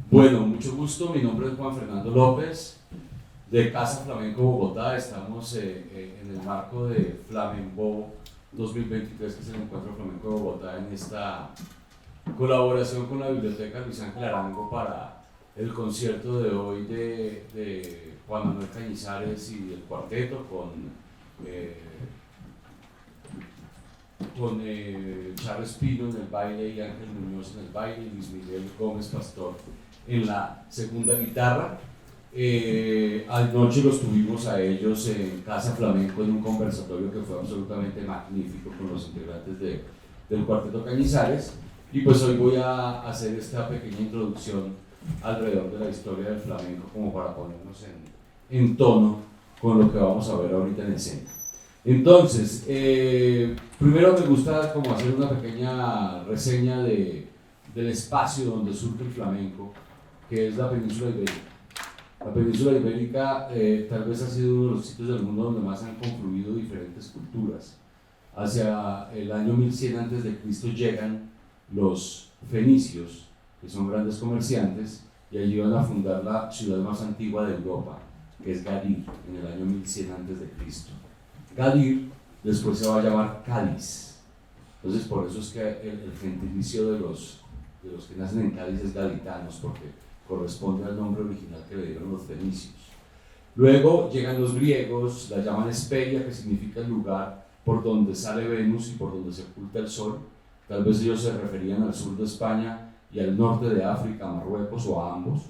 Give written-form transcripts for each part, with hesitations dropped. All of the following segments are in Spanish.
Bueno, mucho gusto. Mi nombre es Juan Fernando López, de Casa Flamenco Bogotá. Estamos en el marco de Flamenbo 2023, que es el Encuentro Flamenco de Bogotá, en esta colaboración con la Biblioteca Luis Ángel Arango para el concierto de hoy de Juan Manuel Cañizares y el cuarteto con Charles Pino en el baile y Ángel Muñoz en el baile y Luis Miguel Gómez Pastor en la segunda guitarra. Anoche los tuvimos a ellos en Casa Flamenco en un conversatorio que fue absolutamente magnífico con los integrantes del Cuarteto Cañizares, y pues hoy voy a hacer esta pequeña introducción alrededor de la historia del flamenco como para ponernos en tono con lo que vamos a ver ahorita en escena. Entonces, primero me gusta como hacer una pequeña reseña del espacio donde surge el flamenco, que es la península ibérica. La península ibérica tal vez ha sido uno de los sitios del mundo donde más han confluido diferentes culturas. Hacia el año 1100 a.C. llegan los fenicios, que son grandes comerciantes, y allí van a fundar la ciudad más antigua de Europa, que es Gadir, en el año 1100 a.C. Gadir después se va a llamar Cádiz. Entonces por eso es que el gentilicio de los que nacen en Cádiz es gaditanos, porque corresponde al nombre original que le dieron los fenicios. Luego llegan los griegos, la llaman Hesperia, que significa el lugar por donde sale Venus y por donde se oculta el sol. Tal vez ellos se referían al sur de España y al norte de África, Marruecos o a ambos.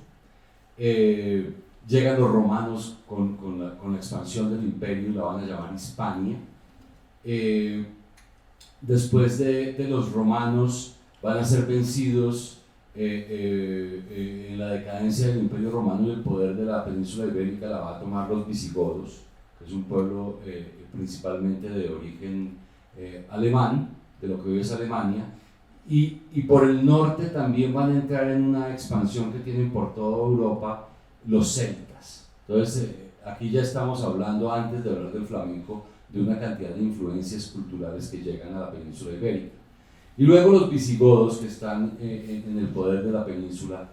Llegan los romanos con la expansión del imperio y la van a llamar Hispania. Después de los romanos van a ser vencidos en la decadencia del imperio romano, y el poder de la península ibérica la va a tomar los visigodos, que es un pueblo principalmente de origen alemán, de lo que hoy es Alemania, y por el norte también van a entrar en una expansión que tienen por toda Europa los celtas. Entonces aquí ya estamos hablando, antes de hablar del flamenco, de una cantidad de influencias culturales que llegan a la península ibérica. Y luego los visigodos, que están en el poder de la península,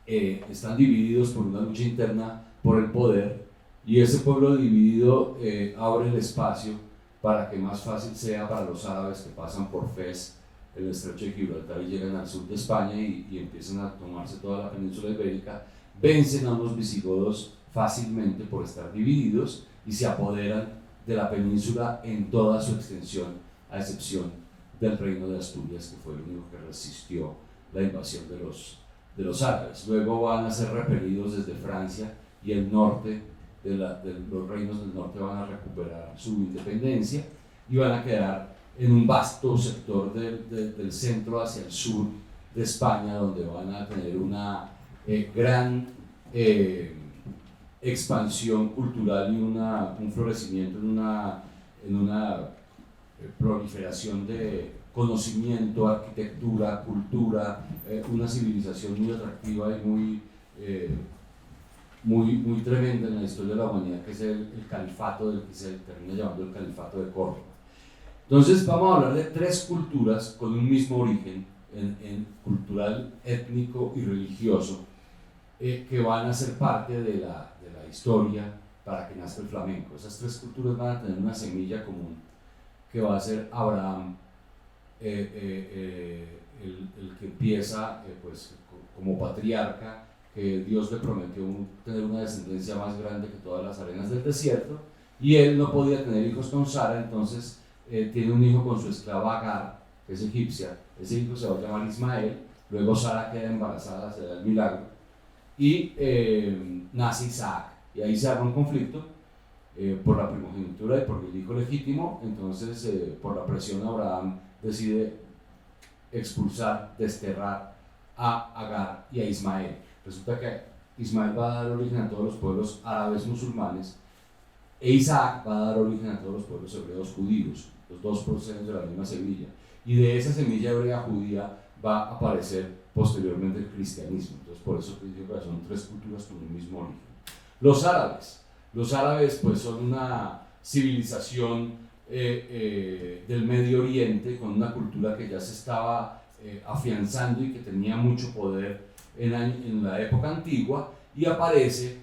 están divididos por una lucha interna por el poder, y ese pueblo dividido abre el espacio para que más fácil sea para los árabes que pasan por Fez, el estrecho de Gibraltar, y llegan al sur de España y empiezan a tomarse toda la península ibérica. Vencen a los visigodos fácilmente por estar divididos y se apoderan de la península en toda su extensión, a excepción del reino de Asturias, que fue el único que resistió la invasión de los árabes. Luego van a ser repelidos desde Francia, y el norte de los reinos del norte van a recuperar su independencia y van a quedar en un vasto sector del centro hacia el sur de España, donde van a tener una gran expansión cultural y un florecimiento en una proliferación de conocimiento, arquitectura, cultura, una civilización muy atractiva y muy tremenda en la historia de la humanidad, que es el califato del que se termina llamando el califato de Córdoba. Entonces vamos a hablar de tres culturas con un mismo origen en cultural, étnico y religioso, que van a ser parte de la historia para que nazca el flamenco. Esas tres culturas van a tener una semilla común, que va a ser Abraham, el que empieza pues, como patriarca, que Dios le prometió tener una descendencia más grande que todas las arenas del desierto, y él no podía tener hijos con Sara. Entonces tiene un hijo con su esclava Agar, que es egipcia. Ese hijo se va a llamar Ismael. Luego Sara queda embarazada, se da el milagro, y nace Isaac, y ahí se arma un conflicto por la primogenitura y por el hijo legítimo. Entonces por la presión, Abraham decide expulsar, desterrar a Agar y a Ismael. Resulta que Ismael va a dar origen a todos los pueblos árabes musulmanes, e Isaac va a dar origen a todos los pueblos hebreos judíos. Los dos proceden de la misma semilla, y de esa semilla hebrea judía va a aparecer posteriormente el cristianismo. Entonces por eso digo que son tres culturas con un mismo origen. Los árabes pues son una civilización del Medio Oriente, con una cultura que ya se estaba afianzando y que tenía mucho poder en la época antigua, y aparece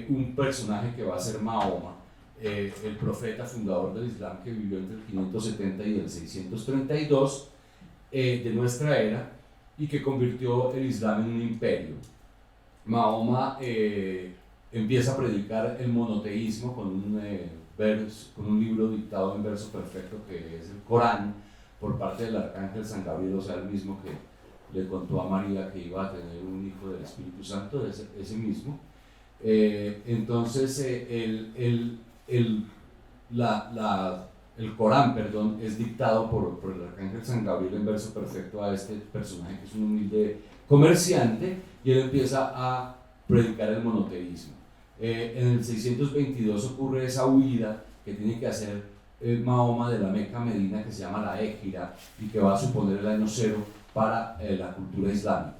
un personaje que va a ser Mahoma, el profeta fundador del Islam, que vivió entre el 570 y el 632 de nuestra era, y que convirtió el Islam en un imperio. Mahoma empieza a predicar el monoteísmo con un libro dictado en verso perfecto, que es el Corán, por parte del arcángel San Gabriel, o sea, el mismo que le contó a María que iba a tener un hijo del Espíritu Santo, ese mismo. Entonces el Corán, perdón, es dictado por el arcángel San Gabriel en verso perfecto a este personaje, que es un humilde comerciante, y él empieza a predicar el monoteísmo. En el 622 ocurre esa huida que tiene que hacer Mahoma de la Meca a Medina, que se llama la Égira, y que va a suponer el año cero para la cultura islámica.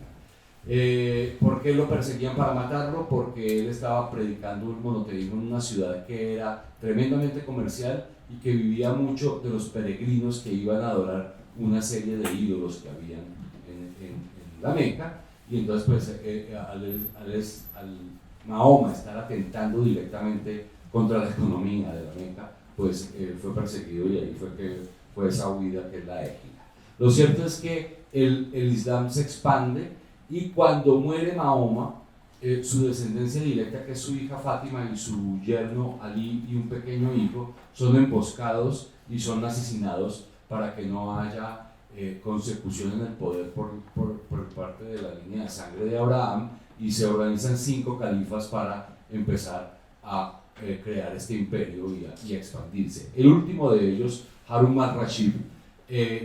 ¿Por qué lo perseguían para matarlo? Porque él estaba predicando el monoteísmo en una ciudad que era tremendamente comercial y que vivía mucho de los peregrinos que iban a adorar una serie de ídolos que habían en la Meca. Y entonces, pues, al Mahoma estar atentando directamente contra la economía de la Meca, pues fue perseguido, y ahí fue esa huida que es la Égira. Lo cierto es que el Islam se expande, y cuando muere Mahoma, su descendencia directa, que es su hija Fátima y su yerno Ali y un pequeño hijo, son emboscados y son asesinados para que no haya consecución en el poder por parte de la línea de sangre de Abraham, y se organizan 5 califas para empezar a crear este imperio y a expandirse. El último de ellos, Harun al-Rashid,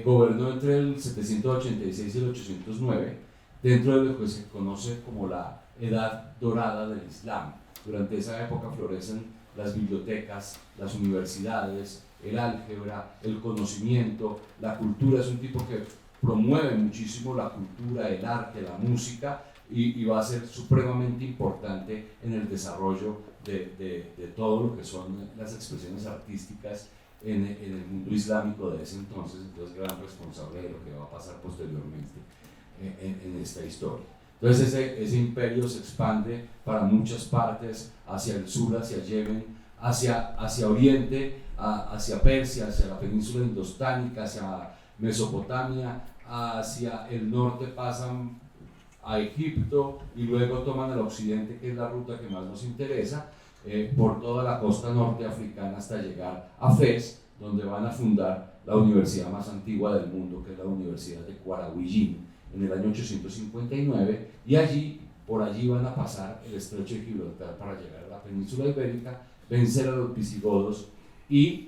gobernó entre el 786 y el 809, dentro de lo que se conoce como la Edad Dorada del Islam. Durante esa época florecen las bibliotecas, las universidades, el álgebra, el conocimiento, la cultura. Es un tipo que promueve muchísimo la cultura, el arte, la música, y va a ser supremamente importante en el desarrollo de todo lo que son las expresiones artísticas en el mundo islámico de ese entonces. Entonces, gran responsable de lo que va a pasar posteriormente en esta historia. Entonces ese imperio se expande para muchas partes, hacia el sur, hacia Yemen, hacia Oriente, hacia Persia, hacia la península indostánica, hacia Mesopotamia, hacia el norte pasan a Egipto, y luego toman el occidente, que es la ruta que más nos interesa, por toda la costa norte africana hasta llegar a Fez, donde van a fundar la universidad más antigua del mundo, que es la Universidad de Qarawiyyin, en el año 859, y por allí van a pasar el estrecho de Gibraltar para llegar a la península ibérica, vencer a los visigodos y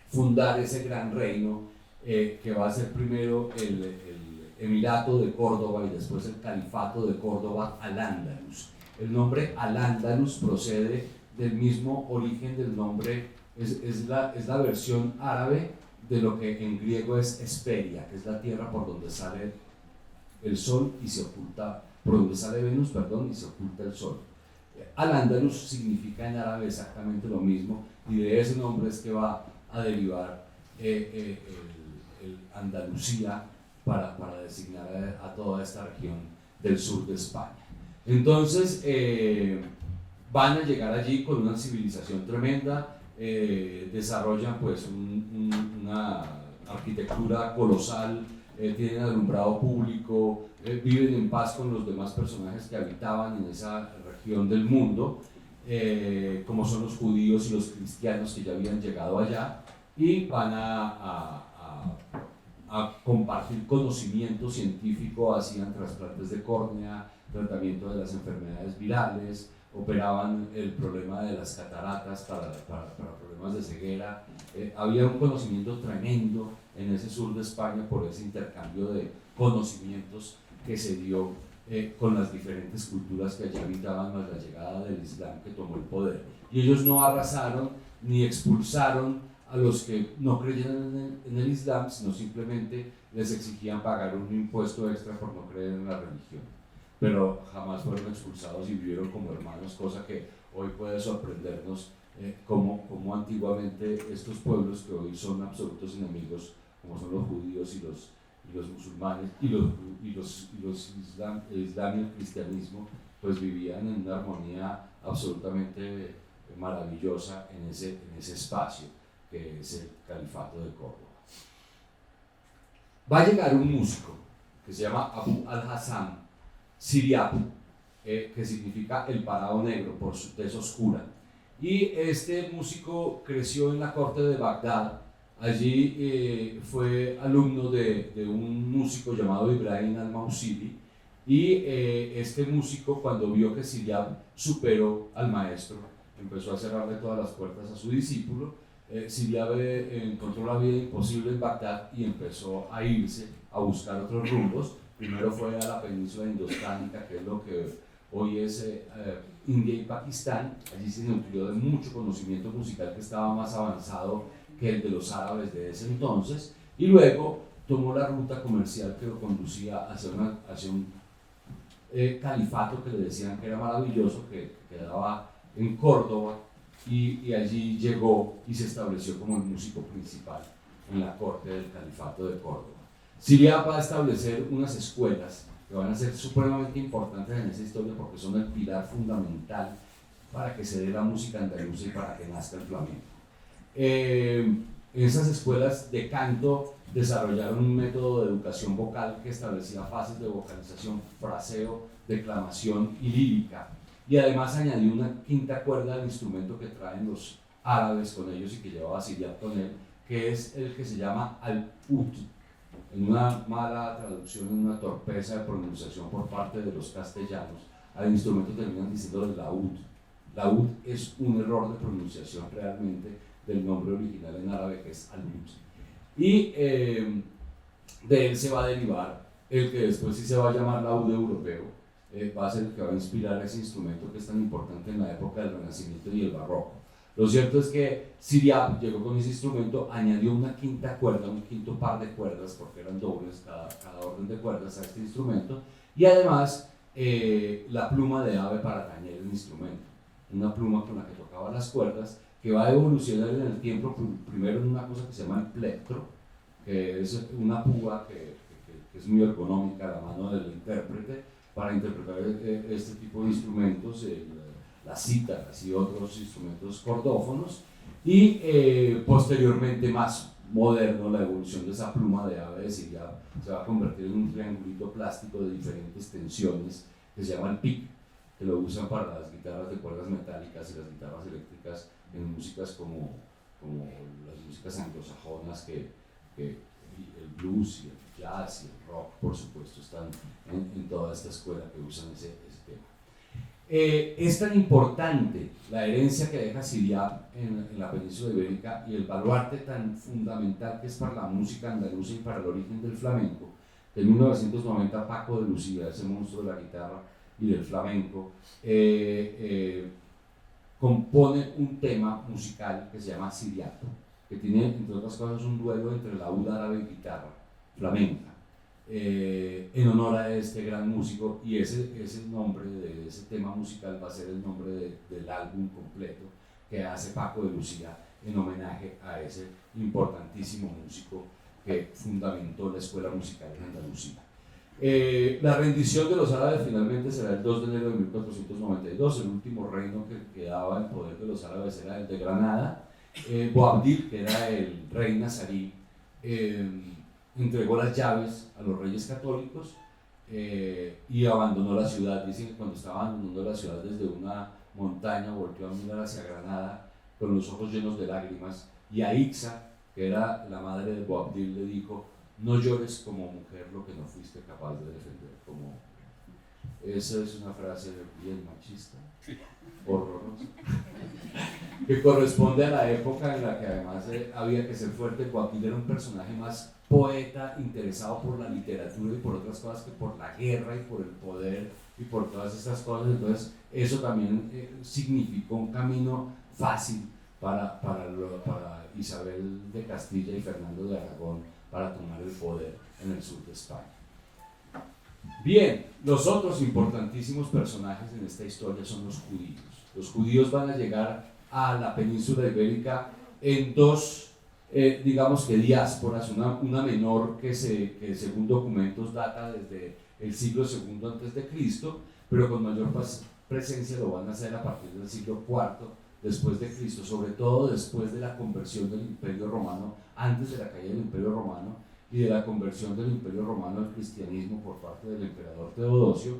fundar ese gran reino que va a ser primero el Emirato de Córdoba y después el Califato de Córdoba al-Ándalus. El nombre al-Ándalus procede del mismo origen del nombre, es la versión árabe de lo que en griego es Hesperia, que es la tierra por donde sale el sol y se oculta, por donde sale Venus, perdón, y se oculta el sol. Al-Ándalus significa en árabe exactamente lo mismo, y de ese nombre es que va a derivar el Andalucía para designar a toda esta región del sur de España. Entonces van a llegar allí con una civilización tremenda, desarrollan pues una arquitectura colosal, tienen alumbrado público, viven en paz con los demás personajes que habitaban en esa región del mundo, como son los judíos y los cristianos que ya habían llegado allá, y van a compartir conocimiento científico, hacían trasplantes de córnea, tratamiento de las enfermedades virales, operaban el problema de las cataratas para problemas de ceguera. Había un conocimiento tremendo en ese sur de España por ese intercambio de conocimientos que se dio con las diferentes culturas que allí habitaban, más la llegada del Islam, que tomó el poder. Y ellos no arrasaron ni expulsaron a los que no creían en el Islam, sino simplemente les exigían pagar un impuesto extra por no creer en la religión. Pero jamás fueron expulsados y vivieron como hermanos, cosa que hoy puede sorprendernos, como antiguamente estos pueblos que hoy son absolutos enemigos, como son los judíos y los musulmanes y los islam, el islam y el cristianismo pues vivían en una armonía absolutamente maravillosa en ese espacio que es el Califato de Córdoba. Va a llegar un músico que se llama Abu al-Hassan Siriapo, que significa el parado negro por su tez oscura. Y este músico creció en la corte de Bagdad. Allí fue alumno de un músico llamado Ibrahim al-Mausili. Y este músico, cuando vio que Siriab superó al maestro, empezó a cerrarle todas las puertas a su discípulo. Siriab encontró la vida imposible en Bagdad y empezó a irse a buscar otros rumbos. Primero fue a la península indostánica, que es lo que hoy es India y Pakistán. Allí se nutrió de mucho conocimiento musical que estaba más avanzado que el de los árabes de ese entonces, y luego tomó la ruta comercial que lo conducía hacia un califato que le decían que era maravilloso, que quedaba en Córdoba, y allí llegó y se estableció como el músico principal en la corte del Califato de Córdoba. Siria va a establecer unas escuelas que van a ser supremamente importantes en esa historia porque son el pilar fundamental para que se dé la música andaluza y para que nazca el flamenco. En esas escuelas de canto desarrollaron un método de educación vocal que establecía fases de vocalización, fraseo, declamación y lírica, y además añadió una quinta cuerda al instrumento que traen los árabes con ellos y que llevaba Siriab con él, que es el que se llama al-ud. En una mala traducción, en una torpeza de pronunciación por parte de los castellanos, al instrumento terminan diciéndole laúd. Laúd es un error de pronunciación realmente del nombre original en árabe, que es al-ud. Y de él se va a derivar el que después sí se va a llamar laúd europeo, va a ser el que va a inspirar ese instrumento que es tan importante en la época del Renacimiento y el Barroco. Lo cierto es que Siriab llegó con ese instrumento, añadió una quinta cuerda, un quinto par de cuerdas, porque eran dobles cada orden de cuerdas a este instrumento, y además la pluma de ave para tañer el instrumento, una pluma con la que tocaba las cuerdas, que va a evolucionar en el tiempo, primero en una cosa que se llama el plectro, que es una púa que es muy ergonómica a la mano del intérprete, para interpretar este tipo de instrumentos, las cítaras y otros instrumentos cordófonos, y posteriormente, más moderno, la evolución de esa pluma de ave de Siriab se va a convertir en un triangulito plástico de diferentes tensiones que se llama el pic, que lo usan para las guitarras de cuerdas metálicas y las guitarras eléctricas en músicas como las músicas anglosajonas, que el blues y el jazz y el rock, por supuesto, están en toda esta escuela que usan ese tema. Es tan importante la herencia que deja Siriab en la península ibérica y el baluarte tan fundamental que es para la música andaluza y para el origen del flamenco, que en 1990 Paco de Lucía, ese monstruo de la guitarra y del flamenco, compone un tema musical que se llama Siriato, que tiene, entre otras cosas, un duelo entre laúd árabe y guitarra flamenca, en honor a este gran músico, y ese nombre de ese tema musical va a ser el nombre del álbum completo que hace Paco de Lucía en homenaje a ese importantísimo músico que fundamentó la escuela musical en Andalucía. La rendición de los árabes finalmente será el 2 de enero de 1492, el último reino que quedaba en poder de los árabes era el de Granada. Boabdil, que era el rey nazarí, entregó las llaves a los reyes católicos y abandonó la ciudad. Dicen que cuando estaba abandonando la ciudad desde una montaña volvió a mirar hacia Granada con los ojos llenos de lágrimas, y a Ixa, que era la madre de Boabdil, le dijo: no llores como mujer lo que no fuiste capaz de defender como hombre. Esa es una frase bien machista, horrorosa, que corresponde a la época en la que además había que ser fuerte. Boabdil era un personaje más poeta, interesado por la literatura y por otras cosas que por la guerra y por el poder y por todas estas cosas. Entonces eso también significó un camino fácil para Isabel de Castilla y Fernando de Aragón para tomar el poder en el sur de España. Bien, los otros importantísimos personajes en esta historia son los judíos. Los judíos van a llegar a la península ibérica en dos digamos que diásporas, una menor que según documentos data desde el siglo II antes de Cristo, pero con mayor presencia lo van a hacer a partir del siglo IV después de Cristo, sobre todo después de la conversión del Imperio Romano, antes de la caída del Imperio Romano y de la conversión del Imperio Romano al cristianismo por parte del emperador Teodosio.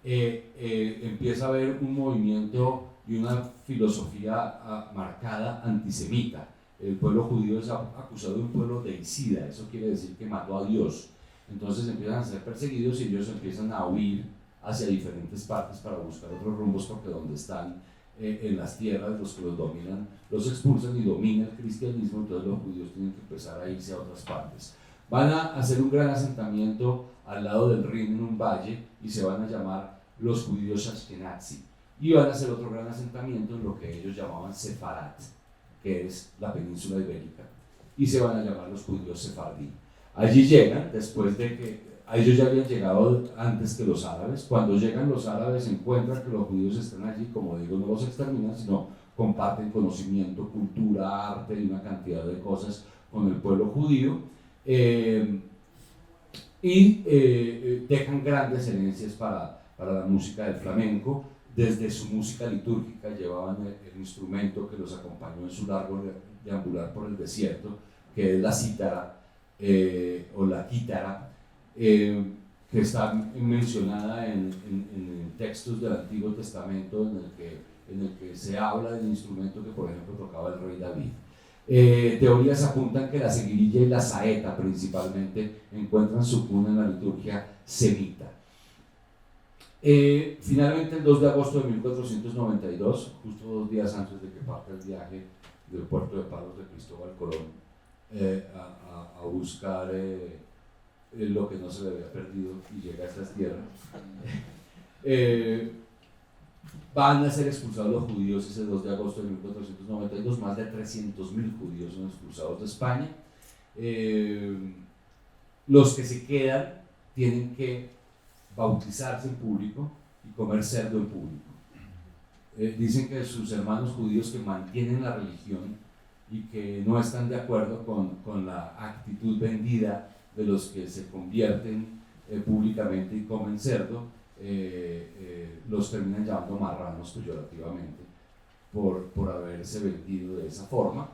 Empieza a haber un movimiento y una filosofía marcada antisemita. El pueblo judío es acusado de un pueblo deicida, eso quiere decir que mató a Dios. Entonces empiezan a ser perseguidos y ellos empiezan a huir hacia diferentes partes para buscar otros rumbos, porque donde están en las tierras, los que los dominan, los expulsan y domina el cristianismo, entonces los judíos tienen que empezar a irse a otras partes. Van a hacer un gran asentamiento al lado del Rin en un valle y se van a llamar los judíos Ashkenazi, y van a hacer otro gran asentamiento en lo que ellos llamaban Sefarat, que es la península ibérica, y se van a llamar los judíos sefardí. Allí llegan, después de que a ellos ya habían llegado antes que los árabes. Cuando llegan los árabes encuentran que los judíos están allí, como digo, no los exterminan, sino comparten conocimiento, cultura, arte y una cantidad de cosas con el pueblo judío, y dejan grandes herencias para la música del flamenco. Desde su música litúrgica llevaban el instrumento que los acompañó en su largo deambular por el desierto, que es la cítara o la quítara, que está mencionada en textos del Antiguo Testamento en el que se habla del instrumento que, por ejemplo, tocaba el rey David. Teorías apuntan que la seguirilla y la saeta principalmente encuentran su cuna en la liturgia semita. Finalmente, el 2 de agosto de 1492, justo 2 días antes de que parte el viaje del puerto de Palos de Cristóbal Colón a buscar lo que no se le había perdido y llega a estas tierras, van a ser expulsados los judíos ese 2 de agosto de 1492. Más de 300.000 judíos son expulsados de España. Los que se quedan tienen que bautizarse en público y comer cerdo en público. Dicen que sus hermanos judíos que mantienen la religión y que no están de acuerdo con la actitud vendida de los que se convierten públicamente y comen cerdo, los terminan llamando marranos peyorativamente por haberse vendido de esa forma.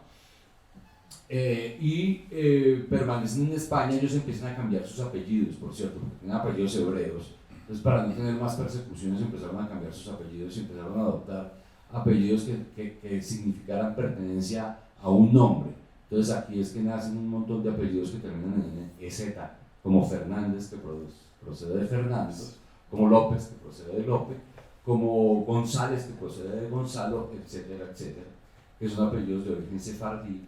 Permanecen en España. Ellos empiezan a cambiar sus apellidos, por cierto, porque tienen apellidos hebreos. Entonces, para no tener más persecuciones, empezaron a cambiar sus apellidos y empezaron a adoptar apellidos que significaran pertenencia a un nombre. Entonces, aquí es que nacen un montón de apellidos que terminan en EZ, como Fernández, que procede de Fernando, como López, que procede de López, como González, que procede de Gonzalo, etcétera, etcétera, que son apellidos de origen sefardí.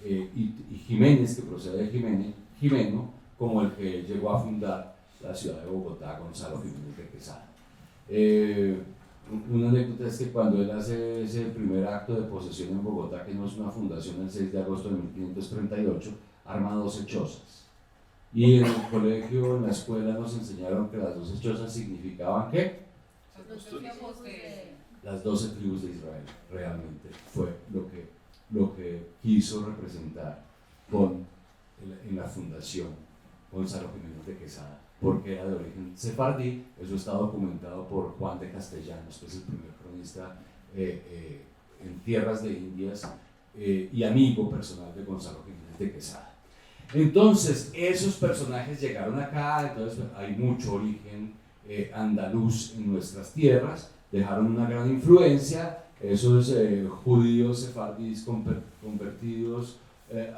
Y Jiménez, que procede de Jimeno, como el que llegó a fundar la ciudad de Bogotá, Gonzalo Jiménez de Quesada. Una anécdota es que cuando él hace ese primer acto de posesión en Bogotá, que no es una fundación, el 6 de agosto de 1538, arma 12 chozas. Y en el colegio, en la escuela, nos enseñaron que las 12 chozas significaban ¿qué? Las 12 tribus de Israel. Realmente fue lo que quiso representar en la fundación Gonzalo Jiménez de Quesada, porque era de origen sefardí. Eso está documentado por Juan de Castellanos, que es el primer cronista en tierras de Indias y amigo personal de Gonzalo Jiménez de Quesada. Entonces, esos personajes llegaron acá, entonces hay mucho origen andaluz en nuestras tierras, dejaron una gran influencia. Esos judíos sefardíes convertidos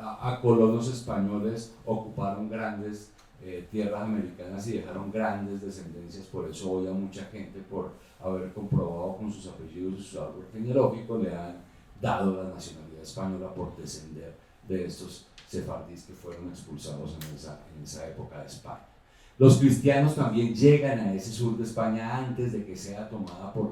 a colonos españoles ocuparon grandes tierras americanas y dejaron grandes descendencias. Por eso hoy a mucha gente, por haber comprobado con sus apellidos y su árbol genealógico, le han dado la nacionalidad española por descender de estos sefardíes que fueron expulsados en esa época de España. Los cristianos también llegan a ese sur de España antes de que sea tomada por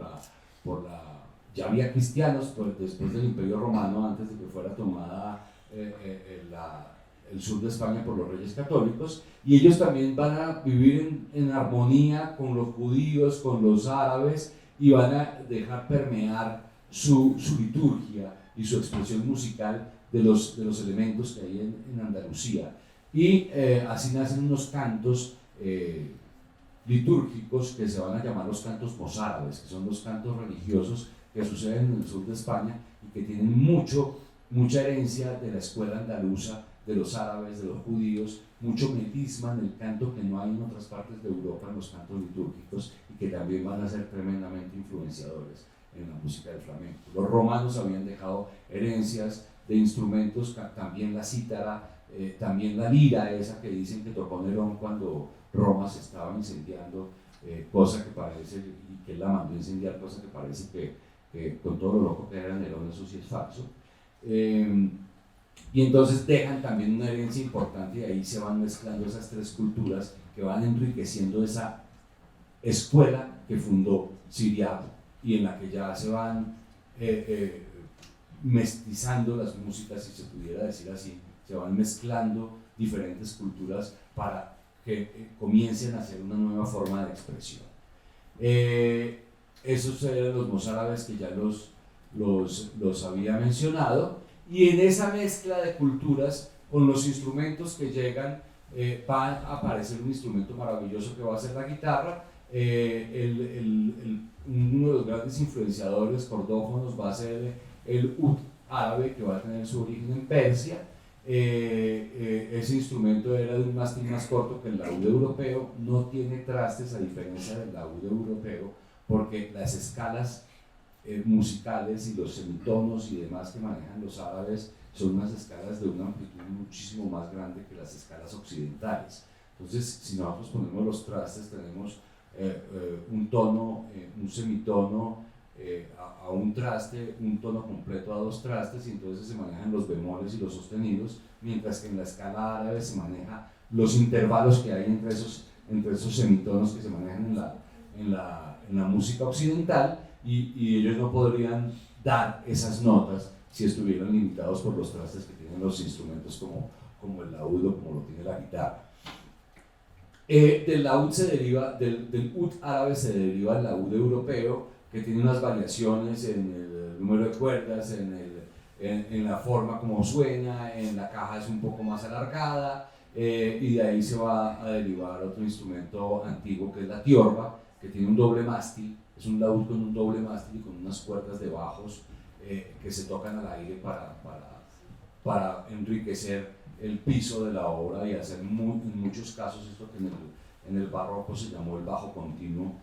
la ya había cristianos después del Imperio Romano, antes de que fuera tomada el sur de España por los reyes católicos, y ellos también van a vivir en armonía con los judíos, con los árabes, y van a dejar permear su liturgia y su expresión musical de los elementos que hay en Andalucía. Y así nacen unos cantos litúrgicos que se van a llamar los cantos mozárabes, que son los cantos religiosos que suceden en el sur de España y que tienen mucha herencia de la escuela andaluza, de los árabes, de los judíos, mucho metisma en el canto que no hay en otras partes de Europa, en los cantos litúrgicos, y que también van a ser tremendamente influenciadores en la música del flamenco. Los romanos habían dejado herencias de instrumentos, también la cítara, también la lira, esa que dicen que tocó Nerón cuando Roma se estaba incendiando, cosa que parece, y que él la mandó a incendiar, cosa que parece que con todo lo loco que era Nerón, eso sí es falso. Y entonces dejan también una herencia importante y ahí se van mezclando esas tres culturas que van enriqueciendo esa escuela que fundó Siriaco y en la que ya se van mestizando las músicas, si se pudiera decir así, se van mezclando diferentes culturas para que comiencen a hacer una nueva forma de expresión. Esos eran los mozárabes que ya los había mencionado, y en esa mezcla de culturas con los instrumentos que llegan va a aparecer un instrumento maravilloso que va a ser la guitarra. Uno de los grandes influenciadores cordófonos va a ser el ud árabe, que va a tener su origen en Persia. Ese instrumento era de un mástil más corto que el laúd europeo, no tiene trastes a diferencia del laúd europeo, porque las escalas musicales y los semitonos y demás que manejan los árabes son unas escalas de una amplitud muchísimo más grande que las escalas occidentales. Entonces, si nosotros ponemos los trastes, tenemos un tono, un semitono a un traste, un tono completo a dos trastes, y entonces se manejan los bemoles y los sostenidos, mientras que en la escala árabe se maneja los intervalos que hay entre esos semitonos que se manejan en la música occidental, y ellos no podrían dar esas notas si estuvieran limitados por los trastes que tienen los instrumentos como el laúd o como lo tiene la guitarra. Del laúd se deriva, del ud árabe se deriva el laúd europeo, que tiene unas variaciones en el número de cuerdas, en la forma como suena, en la caja es un poco más alargada, y de ahí se va a derivar otro instrumento antiguo que es la tiorba, que tiene un doble mástil, es un laúd con un doble mástil y con unas cuerdas de bajos que se tocan al aire para enriquecer el piso de la obra y hacer en muchos casos esto que en el barroco se llamó el bajo continuo.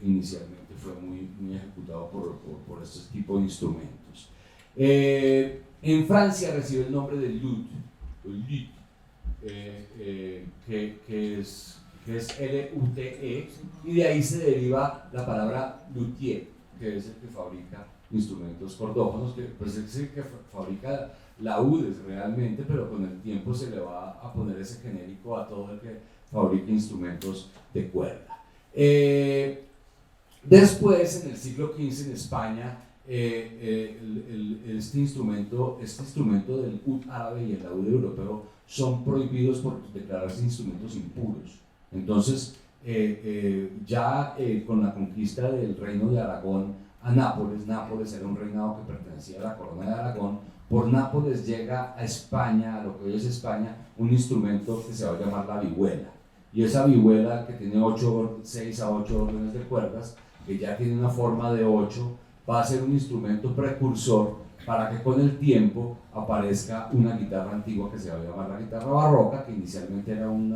Inicialmente fue muy ejecutado por este tipo de instrumentos. En Francia recibe el nombre de lute, que es L-U-T-E, y de ahí se deriva la palabra luthier, que es el que fabrica instrumentos cordófonos, que pues es el que fabrica laúdes realmente, pero con el tiempo se le va a poner ese genérico a todo el que fabrica instrumentos de cuerda. Después, en el siglo XV en España, este instrumento del ud árabe y el laúd europeo son prohibidos por declararse instrumentos impuros. Entonces, ya con la conquista del reino de Aragón a Nápoles era un reinado que pertenecía a la corona de Aragón. Por Nápoles llega a España, a lo que hoy es España, un instrumento que se va a llamar la vihuela. Y esa vihuela, que tiene 6 a 8 órdenes de cuerdas, que ya tiene una forma de 8, va a ser un instrumento precursor para que con el tiempo aparezca una guitarra antigua que se va a llamar la guitarra barroca, que inicialmente era un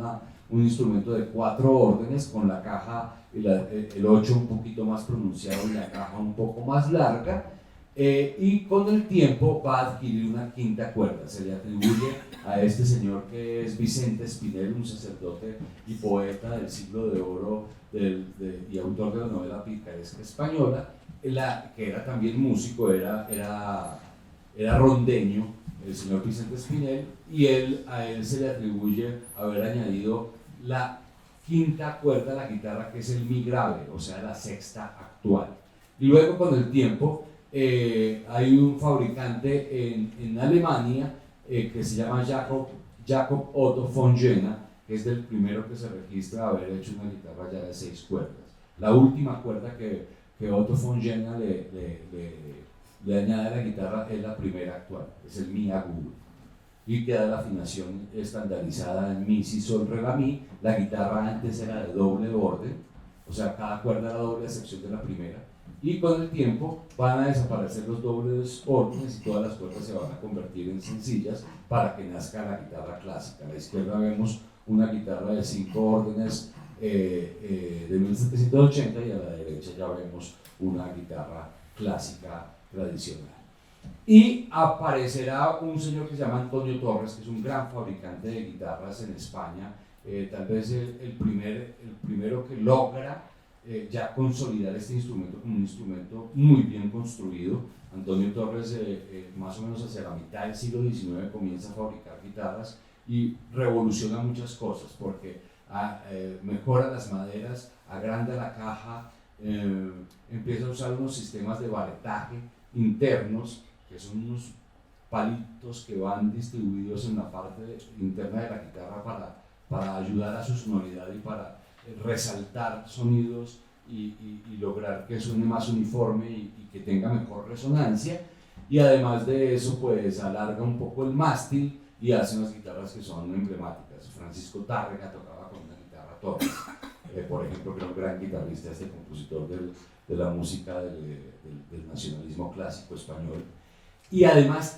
instrumento de 4 órdenes, con la caja, el 8 un poquito más pronunciado y la caja un poco más larga, y con el tiempo va a adquirir una quinta cuerda. Se le atribuye a este señor, que es Vicente Espinel, un sacerdote y poeta del siglo de oro y autor de la novela picaresca española, que era también músico, era rondeño, el señor Vicente Espinel, y a él se le atribuye haber añadido la quinta cuerda a la guitarra, que es el mi grave, o sea, la sexta actual. Y luego, con el tiempo, hay un fabricante en Alemania que se llama Jacob Otto von Jena, que es del primero que se registra haber hecho una guitarra ya de 6 cuerdas. La última cuerda que Otto von Jena le añade a la guitarra es la primera actual, es el mi agudo, y queda la afinación estandarizada en mi, si, sol, re, la, mi. La guitarra antes era de doble orden, o sea, cada cuerda era doble a excepción de la primera, y con el tiempo van a desaparecer los dobles órdenes y todas las cuerdas se van a convertir en sencillas para que nazca la guitarra clásica. A la izquierda vemos una guitarra de 5 órdenes de 1780 y a la derecha ya vemos una guitarra clásica tradicional. Y aparecerá un señor que se llama Antonio Torres, que es un gran fabricante de guitarras en España, tal vez el primero que logra ya consolidar este instrumento como un instrumento muy bien construido. Antonio Torres, más o menos hacia la mitad del siglo XIX, comienza a fabricar guitarras y revoluciona muchas cosas, porque mejora las maderas, agranda la caja, empieza a usar unos sistemas de baretaje internos, que son unos palitos que van distribuidos en la parte interna de la guitarra para ayudar a su sonoridad y para resaltar sonidos y lograr que suene más uniforme y que tenga mejor resonancia. Y además de eso, pues alarga un poco el mástil y hace unas guitarras que son emblemáticas. Francisco Tárrega tocaba con una guitarra Torres, por ejemplo, que era un gran guitarrista, este compositor de la música del nacionalismo clásico español. Y además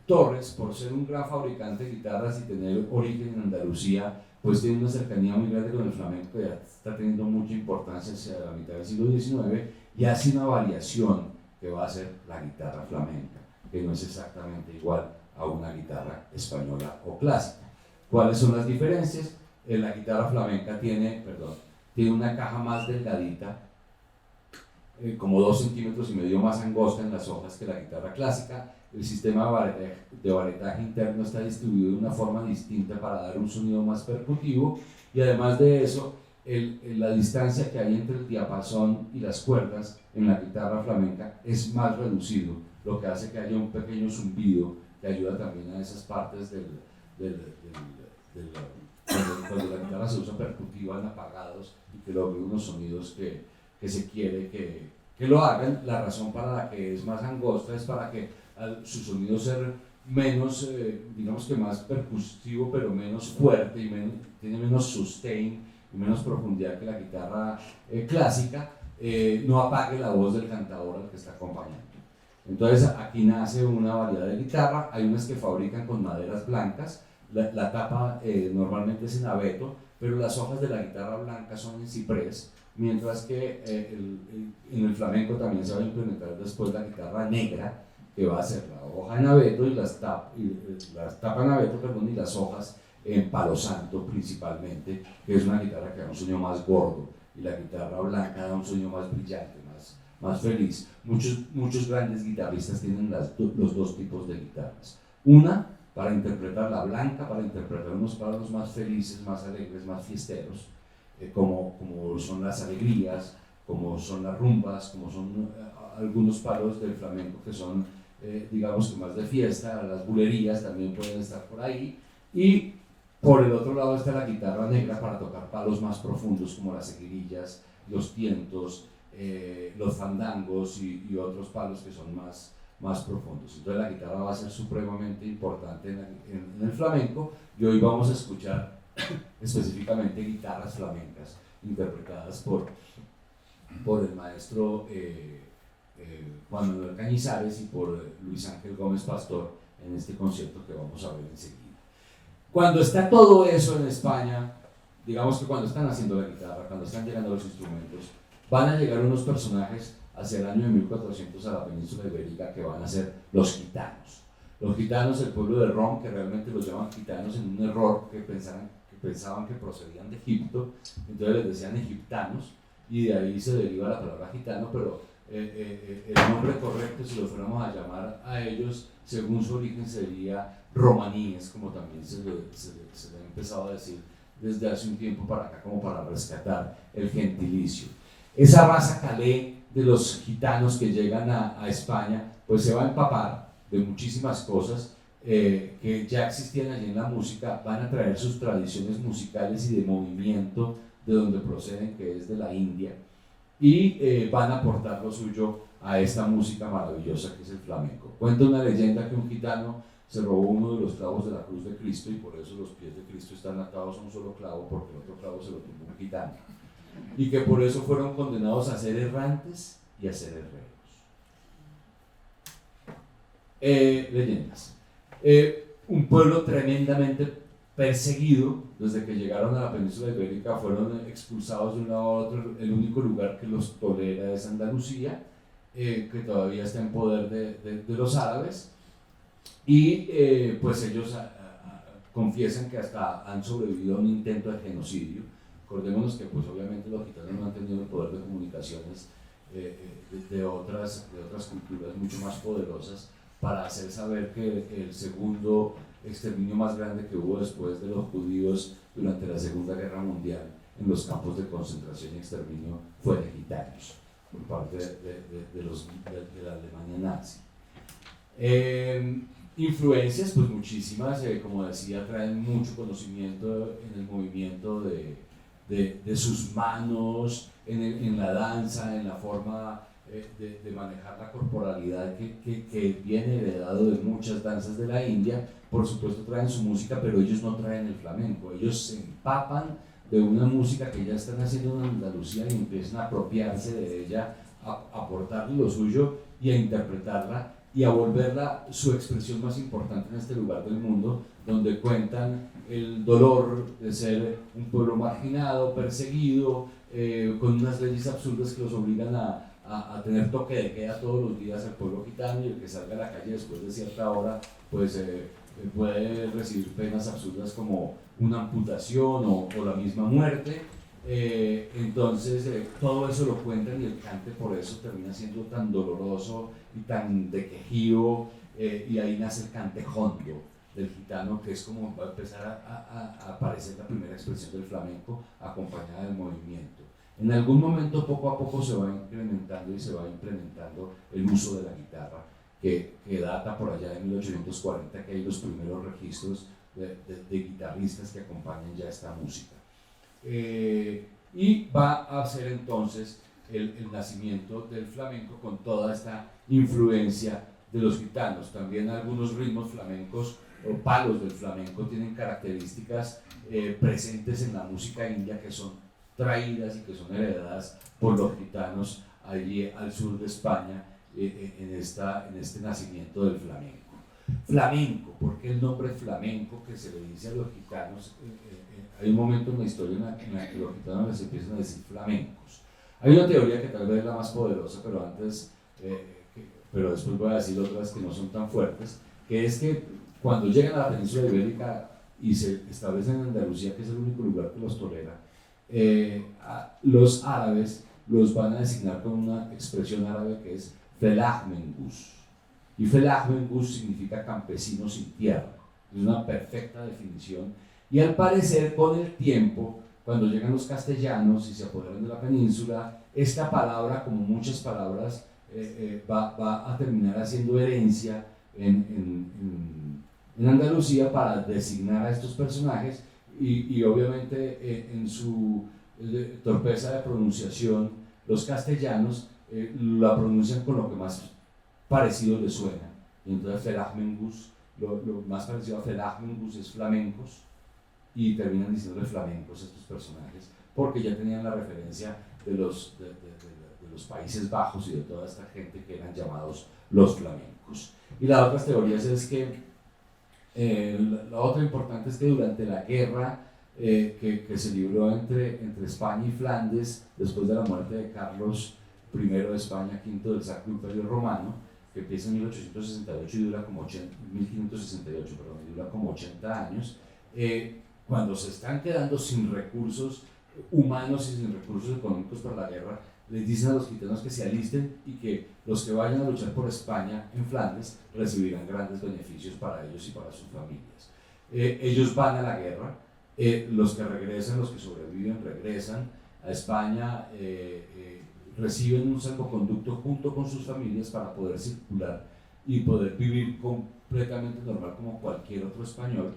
Torres, por ser un gran fabricante de guitarras y tener origen en Andalucía, pues tiene una cercanía muy grande con el flamenco, ya está teniendo mucha importancia hacia la mitad del siglo XIX y hace una variación que va a ser la guitarra flamenca, que no es exactamente igual a una guitarra española o clásica. ¿Cuáles son las diferencias? La guitarra flamenca tiene una caja más delgadita, como 2,5 centímetros más angosta en las hojas que la guitarra clásica. El sistema de baretaje interno está distribuido de una forma distinta para dar un sonido más percutivo, y además de eso, la distancia que hay entre el diapasón y las cuerdas en la guitarra flamenca es más reducido, lo que hace que haya un pequeño zumbido que ayuda también a esas partes cuando la guitarra se usa percutiva en apagados y que logra unos sonidos que se quiere que lo hagan. La razón para la que es más angosta es para que su sonido ser menos, digamos que más percusivo, pero menos fuerte y tiene menos sustain y menos profundidad que la guitarra clásica, no apague la voz del cantador al que está acompañando. Entonces aquí nace una variedad de guitarra. Hay unas que fabrican con maderas blancas, la tapa normalmente es en abeto, pero las hojas de la guitarra blanca son en ciprés, mientras que en el flamenco también se va a implementar después la guitarra negra, que va a ser la hoja en abeto y las tapas en abeto, y las hojas en palo santo principalmente, que es una guitarra que da un sonido más gordo, y la guitarra blanca da un sonido más brillante, más feliz. Muchos grandes guitarristas tienen los dos tipos de guitarras. Una para interpretar la blanca, para interpretar unos palos más felices, más alegres, más fiesteros, como son las alegrías, como son las rumbas, como son algunos palos del flamenco que son, digamos que más de fiesta. Las bulerías también pueden estar por ahí. Y por el otro lado está la guitarra negra para tocar palos más profundos, como las seguirillas, los tientos, los fandangos y otros palos que son más profundos. Entonces la guitarra va a ser supremamente importante en el flamenco, y hoy vamos a escuchar específicamente guitarras flamencas interpretadas por el maestro Juan Manuel Cañizares y por Luis Ángel Gómez Pastor en este concierto que vamos a ver enseguida. Cuando está todo eso en España, digamos que cuando están haciendo la guitarra, cuando están llegando los instrumentos, van a llegar unos personajes hacia el año de 1400 a la península ibérica que van a ser los gitanos. Los gitanos, el pueblo de Rom, que realmente los llaman gitanos en un error, que pensaban que procedían de Egipto, entonces les decían egiptanos, y de ahí se deriva la palabra gitano, pero el nombre correcto, si lo fuéramos a llamar a ellos, según su origen, sería romaníes, como también se le ha empezado a decir desde hace un tiempo para acá, como para rescatar el gentilicio. Esa raza calé de los gitanos que llegan a España, pues se va a empapar de muchísimas cosas que ya existían allí en la música. Van a traer sus tradiciones musicales y de movimiento de donde proceden, que es de la India, y van a aportar lo suyo a esta música maravillosa que es el flamenco. Cuenta una leyenda que un gitano se robó uno de los clavos de la cruz de Cristo y por eso los pies de Cristo están atados a un solo clavo, porque el otro clavo se lo tumbó un gitano. Y que por eso fueron condenados a ser errantes y a ser herreros. Leyendas. Un pueblo tremendamente perseguido, desde que llegaron a la península ibérica fueron expulsados de un lado a otro. El único lugar que los tolera es Andalucía, que todavía está en poder de los árabes, y pues ellos confiesan que hasta han sobrevivido a un intento de genocidio. Acordémonos que pues obviamente los gitanos no han tenido el poder de comunicaciones de otras culturas mucho más poderosas para hacer saber que el segundo exterminio más grande que hubo después de los judíos durante la Segunda Guerra Mundial en los campos de concentración y exterminio fue de gitanos por parte de la Alemania nazi. Influencias, pues muchísimas, como decía, traen mucho conocimiento en el movimiento de sus manos, en la danza, en la forma de manejar la corporalidad que viene heredado de muchas danzas de la India. Por supuesto traen su música, pero ellos no traen el flamenco, ellos se empapan de una música que ya están haciendo en Andalucía y empiezan a apropiarse de ella, a aportarle lo suyo y a interpretarla y a volverla su expresión más importante en este lugar del mundo, donde cuentan el dolor de ser un pueblo marginado, perseguido, con unas leyes absurdas que los obligan a tener toque de queda todos los días al pueblo gitano, y el que salga a la calle después de cierta hora pues puede recibir penas absurdas como una amputación o la misma muerte. Entonces todo eso lo cuentan y el cante por eso termina siendo tan doloroso y tan de quejío, y ahí nace el cante hondo del gitano, que es como va a empezar a aparecer la primera expresión del flamenco acompañada del movimiento. En algún momento poco a poco se va incrementando y se va implementando el uso de la guitarra, que data por allá de 1840, que hay los primeros registros de guitarristas que acompañan ya esta música. Y va a ser entonces el nacimiento del flamenco con toda esta influencia de los gitanos. También algunos ritmos flamencos o palos del flamenco tienen características presentes en la música india que son traídas y que son heredadas por los gitanos allí al sur de España, en este nacimiento del flamenco. Flamenco, ¿por qué el nombre flamenco que se le dice a los gitanos? Hay un momento en la historia en la que los gitanos les empiezan a decir flamencos. Hay una teoría que tal vez es la más poderosa, pero después voy a decir otras que no son tan fuertes, que es que cuando llegan a la península ibérica y se establecen en Andalucía, que es el único lugar que los tolera, los árabes los van a designar con una expresión árabe que es felahmengus, y felahmengus significa campesino sin tierra. Es una perfecta definición, y al parecer con el tiempo, cuando llegan los castellanos y se apoderan de la península, esta palabra, como muchas palabras, va a terminar haciendo herencia en Andalucía para designar a estos personajes, y obviamente en su torpeza de pronunciación, los castellanos la pronuncian con lo que más parecido les suena, y entonces felahmengus, lo más parecido a felahmengus es flamencos, y terminan diciéndole flamencos a estos personajes porque ya tenían la referencia de los Países Bajos y de toda esta gente que eran llamados los flamencos. Y las otras teorías es que la otra importante es que durante la guerra que se libró entre España y Flandes después de la muerte de Carlos I de España, V del Sacro Imperio Romano, que empieza en 1868 y dura como 1568, perdón, y dura como 80 años, cuando se están quedando sin recursos humanos y sin recursos económicos para la guerra, les dicen a los gitanos que se alisten y que los que vayan a luchar por España en Flandes recibirán grandes beneficios para ellos y para sus familias. Ellos van a la guerra, los que regresan, los que sobreviven, regresan a España, reciben un salvoconducto junto con sus familias para poder circular y poder vivir completamente normal como cualquier otro español.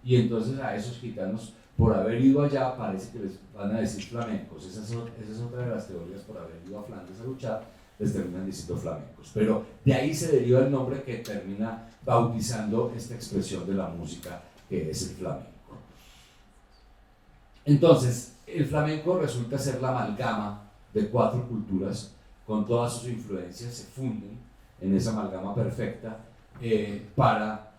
Y entonces a esos gitanos, por haber ido allá, parece que les van a decir flamencos. Esa es otra de las teorías, por haber ido a Flandes a luchar, les terminan diciendo flamencos. Pero de ahí se deriva el nombre que termina bautizando esta expresión de la música que es el flamenco. Entonces, el flamenco resulta ser la amalgama de 4 culturas con todas sus influencias, se funden en esa amalgama perfecta para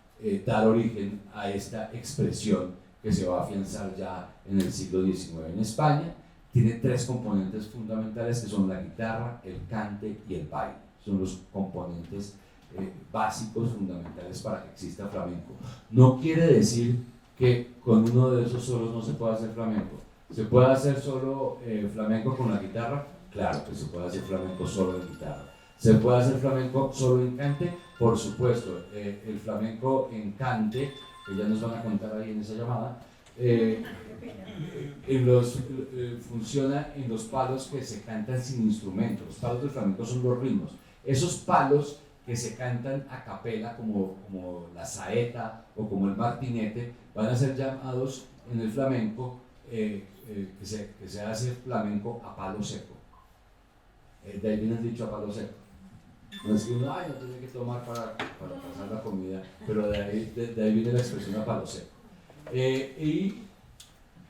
dar origen a esta expresión que se va a afianzar ya en el siglo XIX en España. Tiene 3 componentes fundamentales que son la guitarra, el cante y el baile. Son los componentes básicos, fundamentales para que exista flamenco. No quiere decir que con uno de esos solos no se pueda hacer flamenco. ¿Se puede hacer solo flamenco con la guitarra? Claro que se puede hacer flamenco solo en guitarra. ¿Se puede hacer flamenco solo en cante? Por supuesto. El flamenco en cante, que ya nos van a contar ahí en esa llamada, funciona en los palos que se cantan sin instrumentos. Los palos del flamenco son los ritmos. Esos palos que se cantan a capela, como la saeta o como el martinete, van a ser llamados en el flamenco, que se hace flamenco a palo seco. De ahí viene el dicho a palo seco. No es que uno no tiene que tomar para pasar la comida, pero de ahí viene la expresión a palo seco. Y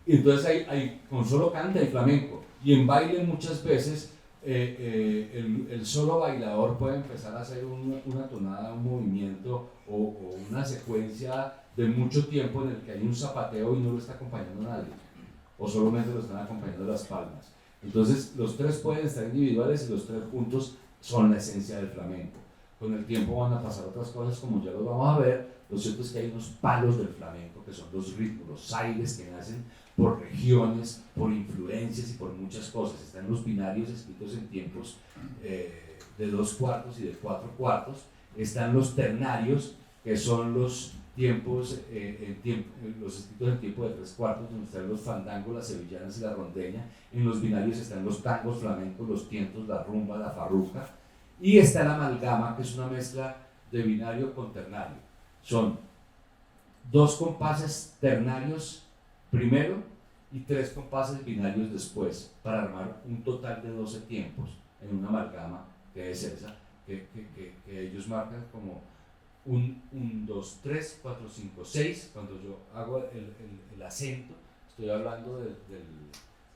entonces con solo cante hay flamenco. Y en baile muchas veces el solo bailador puede empezar a hacer una tonada, un movimiento o una secuencia de mucho tiempo en el que hay un zapateo y no lo está acompañando nadie, o solamente lo están acompañando las palmas. Entonces los 3 pueden estar individuales y los 3 juntos son la esencia del flamenco. Con el tiempo van a pasar otras cosas, como ya lo vamos a ver. Lo cierto es que hay unos palos del flamenco que son los ritmos, los aires que nacen por regiones, por influencias y por muchas cosas. Están los binarios escritos en tiempos de 2/4 y de 4/4. Están los ternarios, que son los tiempos, los escritos en tiempo de 3/4, donde están los fandangos, las sevillanas y la rondeña. En los binarios están los tangos flamencos, los tientos, la rumba, la farruca. Y está la amalgama, que es una mezcla de binario con ternario. Son 2 compases ternarios primero y 3 compases binarios después, para armar un total de 12 tiempos en una amalgama que es esa, que ellos marcan como 1, 2, 3, 4, 5, 6. Cuando yo hago el acento, estoy hablando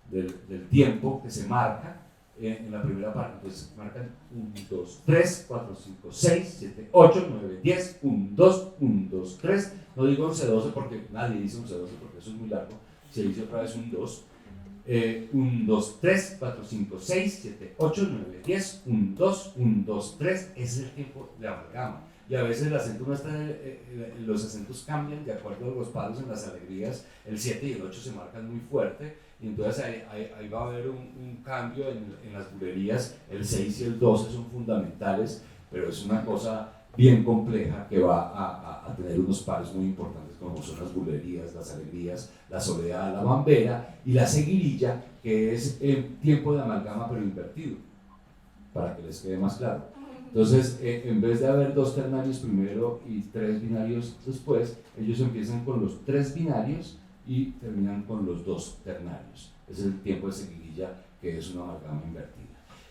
del tiempo que se marca en la primera parte. Entonces marcan 1, 2, 3, 4, 5, 6, 7, 8, 9, 10, 1, 2, 1, 2, 3. No digo 11, 12 porque nadie dice 11, 12 porque eso es muy largo. Se dice otra vez 1, 2. 1, 2, 3, 4, 5, 6, 7, 8, 9, 10, 1, 2, 1, 2, 3. Ese es el tiempo de amalgama. Y a veces el acento no está, los acentos cambian de acuerdo a los palos en las alegrías. El 7 y el 8 se marcan muy fuerte, y entonces ahí va a haber un cambio en las bulerías. El 6 y el 12 son fundamentales, pero es una cosa bien compleja que va a tener unos palos muy importantes, como son las bulerías, las alegrías, la soledad, la bambera y la seguirilla, que es el tiempo de amalgama pero invertido, para que les quede más claro. Entonces, en vez de haber 2 ternarios primero y 3 binarios después, ellos empiezan con los 3 binarios y terminan con los 2 ternarios. Ese es el tiempo de seguidilla, que es una amalgama invertida.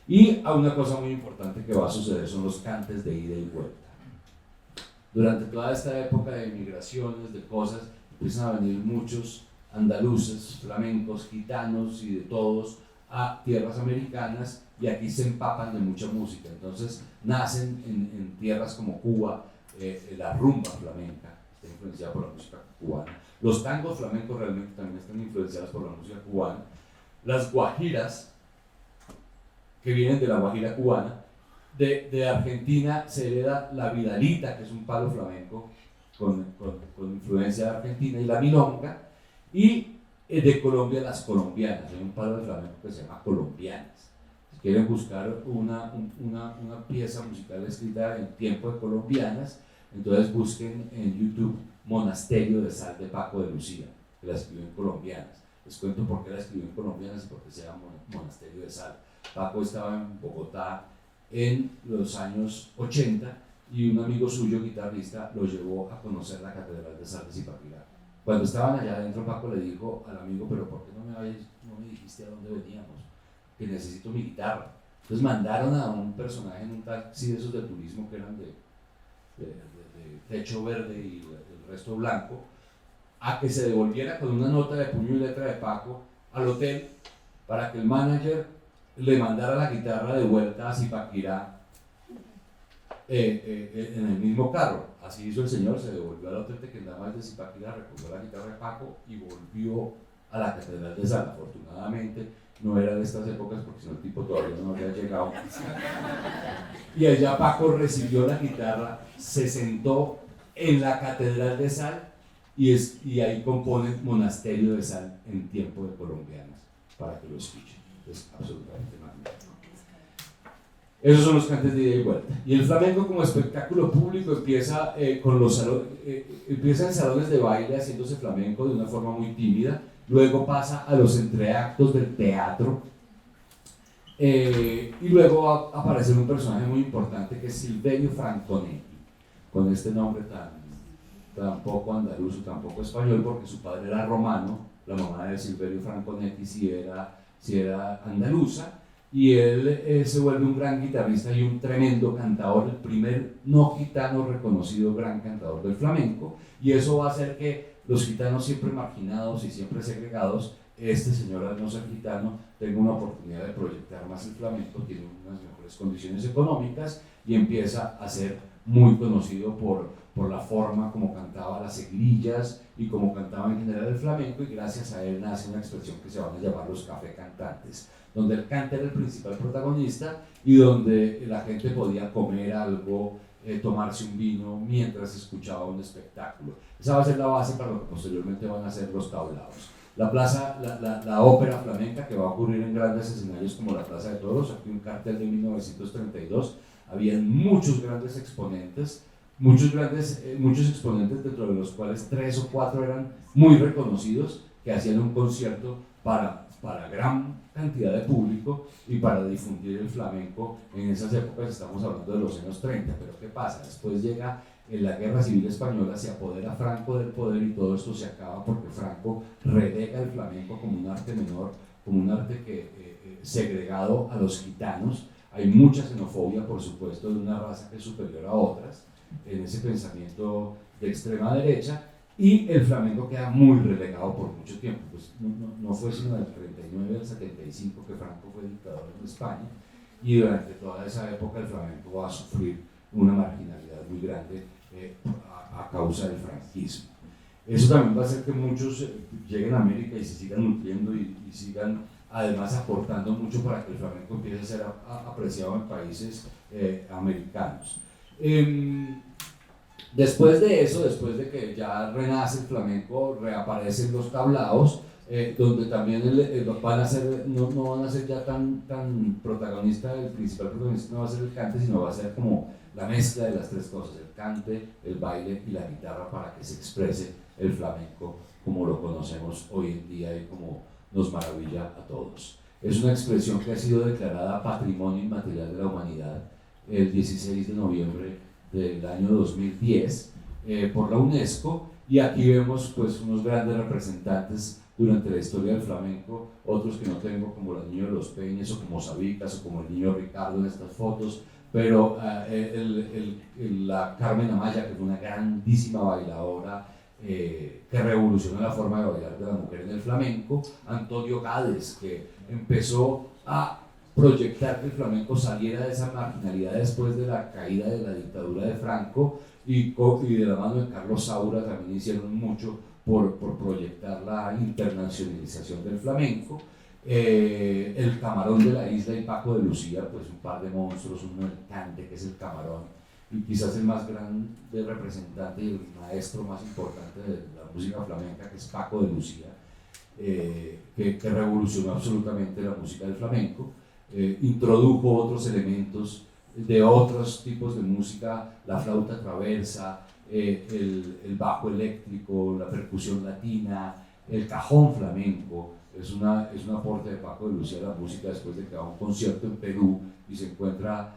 Y a una cosa muy importante que va a suceder son los cantes de ida y vuelta. Durante toda esta época de migraciones, de cosas, empiezan a venir muchos andaluces, flamencos, gitanos y de todos a tierras americanas, y aquí se empapan de mucha música. Entonces nacen en tierras como Cuba la rumba flamenca, está influenciada por la música cubana. Los tangos flamencos realmente también están influenciados por la música cubana. Las guajiras, que vienen de la guajira cubana. De Argentina se hereda la vidalita, que es un palo flamenco con influencia de Argentina, y la milonga. Y de Colombia, las colombianas. Hay un palo de flamenco que se llama colombianas. Si quieren buscar una pieza musical escrita en tiempo de colombianas, entonces busquen en YouTube Monasterio de Sal de Paco de Lucía, que la escribió en colombianas. Les cuento por qué la escribió en colombianas y por qué se llama Monasterio de Sal. Paco estaba en Bogotá en los años 80, y un amigo suyo, guitarrista, lo llevó a conocer la Catedral de Sal de Zipaquirá. Cuando estaban allá adentro, Paco le dijo al amigo: pero ¿por qué no me dijiste a dónde veníamos? Que necesito mi guitarra. Entonces mandaron a un personaje en un taxi de esos de turismo que eran de techo verde y el resto blanco, a que se devolviera con una nota de puño y letra de Paco al hotel para que el manager le mandara la guitarra de vuelta a Zipaquirá en el mismo carro. Así hizo el señor, se devolvió al hotel de Quendama de Zipaquirá, recogió la guitarra de Paco y volvió a la Catedral de Sal. Afortunadamente no era de estas épocas porque si no el tipo todavía no había llegado. Y allá Paco recibió la guitarra, se sentó en la Catedral de Sal y ahí compone Monasterio de Sal en tiempo de colombianas, para que lo escuchen. Es absolutamente magnífico. Esos son los cantes de ida y vuelta. Y el flamenco como espectáculo público empieza, empieza en salones de baile haciéndose flamenco de una forma muy tímida, luego pasa a los entreactos del teatro, y luego va a aparecer un personaje muy importante que es Silverio Franconetti, con este nombre tan poco andaluz o tan poco español, porque su padre era romano, la mamá de Silverio Franconetti sí era andaluza, y él se vuelve un gran guitarrista y un tremendo cantador, el primer no gitano reconocido gran cantador del flamenco, y eso va a hacer que los gitanos siempre marginados y siempre segregados, este señor al no ser gitano tenga una oportunidad de proyectar más el flamenco, tiene unas mejores condiciones económicas y empieza a ser muy conocido por la forma como cantaba las seguilillas y como cantaba en general el flamenco, y gracias a él nace una expresión que se van a llamar los café cantantes, donde el cante era el principal protagonista y donde la gente podía comer algo, tomarse un vino mientras escuchaba un espectáculo. Esa va a ser la base para lo que posteriormente van a ser los tablaos. La ópera flamenca, que va a ocurrir en grandes escenarios como la Plaza de Toros, aquí un cartel de 1932, habían muchos grandes exponentes, muchos exponentes, dentro de los cuales 3 o 4 eran muy reconocidos, que hacían un concierto para gran cantidad de público y para difundir el flamenco. En esas épocas estamos hablando de los años 30, pero ¿qué pasa? Después llega la Guerra Civil Española, se apodera Franco del poder y todo esto se acaba porque Franco relega el flamenco como un arte menor, como un arte segregado a los gitanos. Hay mucha xenofobia, por supuesto, de una raza que es superior a otras, en ese pensamiento de extrema derecha, y el flamenco queda muy relegado por mucho tiempo. Pues no fue sino del 39 al 75 que Franco fue dictador en España, y durante toda esa época el flamenco va a sufrir una marginalidad muy grande a causa del franquismo. Eso también va a hacer que muchos lleguen a América y se sigan nutriendo y sigan además aportando mucho para que el flamenco empiece a ser apreciado en países americanos. Después de eso, después de que ya renace el flamenco, reaparecen los tablaos, donde también van a ser, no van a ser ya tan protagonista, el principal protagonista no va a ser el cante, sino va a ser como la mezcla de las tres cosas, el cante, el baile y la guitarra, para que se exprese el flamenco como lo conocemos hoy en día y como nos maravilla a todos. Es una expresión que ha sido declarada Patrimonio Inmaterial de la Humanidad el 16 de noviembre del año 2010 por la UNESCO, y aquí vemos pues unos grandes representantes durante la historia del flamenco, otros que no tengo, como el Niño de los Peines o como Sabicas o como el Niño Ricardo en estas fotos, pero la Carmen Amaya, que fue una grandísima bailadora que revolucionó la forma de bailar de la mujer en el flamenco, Antonio Gades, que empezó a proyectar que el flamenco saliera de esa marginalidad después de la caída de la dictadura de Franco, y de la mano de Carlos Saura también hicieron mucho por proyectar la internacionalización del flamenco. El Camarón de la Isla y Paco de Lucía, pues un par de monstruos, uno el cante, que es el Camarón, y quizás el más grande representante y el maestro más importante de la música flamenca, que es Paco de Lucía, que revolucionó absolutamente la música del flamenco. Introdujo otros elementos de otros tipos de música, la flauta traversa, el bajo eléctrico, la percusión latina, el cajón flamenco. Es un aporte de Paco de Lucía a la música después de que va a un concierto en Perú y se encuentra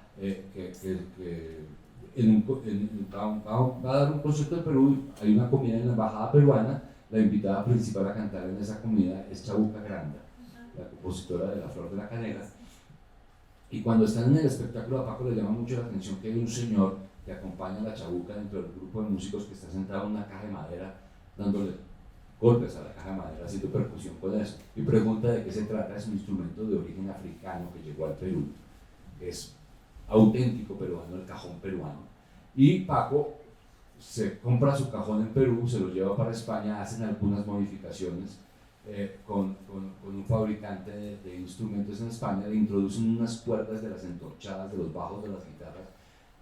va a dar un concierto en Perú, hay una comida en la embajada peruana, la invitada principal a cantar en esa comida es Chabuca Granda, la compositora de La Flor de la Canela, Y cuando están en el espectáculo, a Paco le llama mucho la atención que hay un señor que acompaña a la chabuca dentro del grupo de músicos que está sentado en una caja de madera dándole golpes a la caja de madera, haciendo percusión con eso. Y pregunta de qué se trata. Es un instrumento de origen africano que llegó al Perú. Es auténtico peruano, el cajón peruano. Y Paco se compra su cajón en Perú, se lo lleva para España, hacen algunas modificaciones con un fabricante de instrumentos en España, le introducen unas cuerdas de las entorchadas de los bajos de las guitarras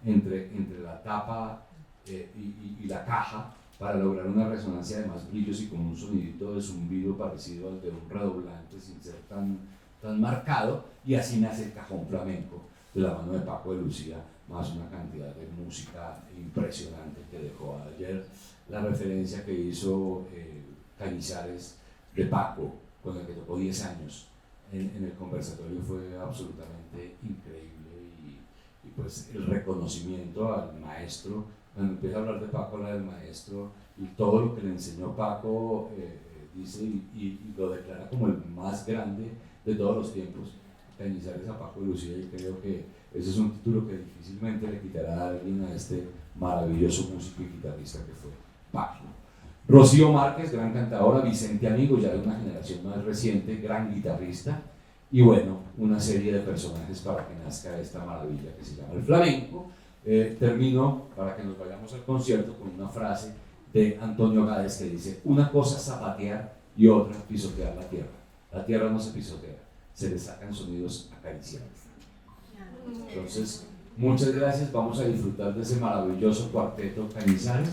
entre la tapa y la caja para lograr una resonancia de más brillos y con un sonidito de zumbido parecido al de un redoblante sin ser tan marcado, y así nace el cajón flamenco de la mano de Paco de Lucía, más una cantidad de música impresionante que dejó. Ayer la referencia que hizo Cañizares de Paco, con el que tocó 10 años en el conversatorio, fue absolutamente increíble, y pues el reconocimiento al maestro. Cuando empieza a hablar de Paco, habla del maestro y todo lo que le enseñó Paco, dice y lo declara como el más grande de todos los tiempos. Cañizares a Paco de Lucía, y creo que ese es un título que difícilmente le quitará a alguien a este maravilloso músico y guitarrista que fue Paco. Rocío Márquez, gran cantadora. Vicente Amigo, ya de una generación más reciente, gran guitarrista. Y bueno, una serie de personajes para que nazca esta maravilla que se llama el flamenco. Termino, para que nos vayamos al concierto, con una frase de Antonio Gades que dice: una cosa es zapatear y otra pisotear la tierra. La tierra no se pisotea, se le sacan sonidos acariciados. Entonces, muchas gracias, vamos a disfrutar de ese maravilloso cuarteto Cañizares.